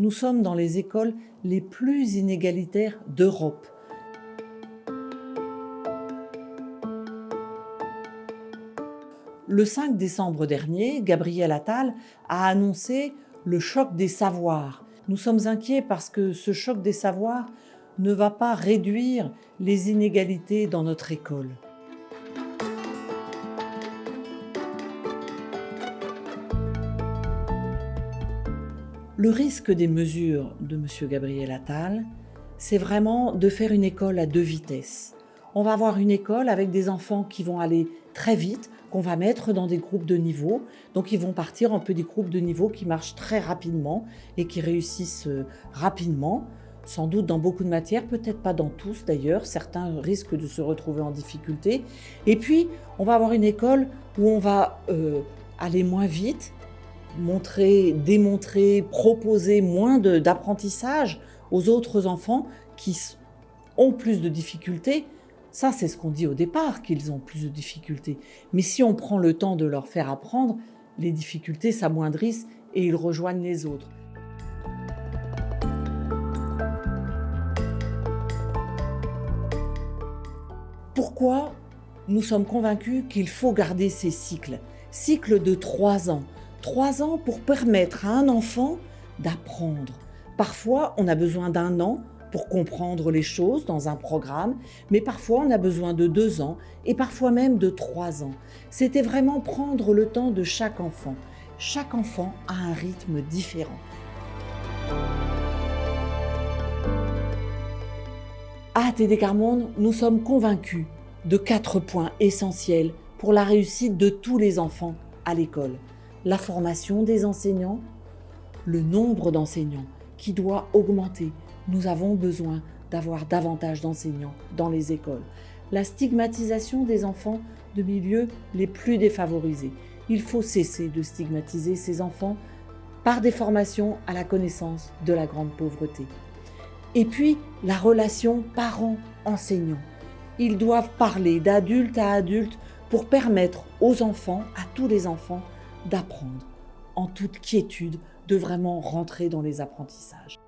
nous sommes dans les écoles les plus inégalitaires d'Europe. Le 5 décembre dernier, Gabriel Attal a annoncé le choc des savoirs. Nous sommes inquiets parce que ce choc des savoirs ne va pas réduire les inégalités dans notre école. Le risque des mesures de M. Gabriel Attal, c'est vraiment de faire une école à deux vitesses. On va avoir une école avec des enfants qui vont aller très vite, qu'on va mettre dans des groupes de niveau. Donc ils vont partir un peu des groupes de niveau qui marchent très rapidement et qui réussissent rapidement, sans doute dans beaucoup de matières, peut-être pas dans tous d'ailleurs. Certains risquent de se retrouver en difficulté. Et puis, on va avoir une école où on va aller moins vite, démontrer, proposer moins d'apprentissage aux autres enfants qui ont plus de difficultés. Ça, c'est ce qu'on dit au départ, qu'ils ont plus de difficultés. Mais si on prend le temps de leur faire apprendre, les difficultés s'amoindrissent et ils rejoignent les autres. Pourquoi nous sommes convaincus qu'il faut garder ces cycles de 3 ans. 3 ans pour permettre à un enfant d'apprendre. Parfois, on a besoin d'1 an pour comprendre les choses dans un programme, mais parfois on a besoin de 2 ans et parfois même de 3 ans. C'était vraiment prendre le temps de chaque enfant. Chaque enfant a un rythme différent. À ATD Quart Monde, nous sommes convaincus de 4 points essentiels pour la réussite de tous les enfants à l'école. La formation des enseignants, le nombre d'enseignants qui doit augmenter. Nous avons besoin d'avoir davantage d'enseignants dans les écoles. La stigmatisation des enfants de milieux les plus défavorisés. Il faut cesser de stigmatiser ces enfants par des formations à la connaissance de la grande pauvreté. Et puis, la relation parents-enseignants. Ils doivent parler d'adulte à adulte pour permettre aux enfants, à tous les enfants, d'apprendre en toute quiétude, de vraiment rentrer dans les apprentissages.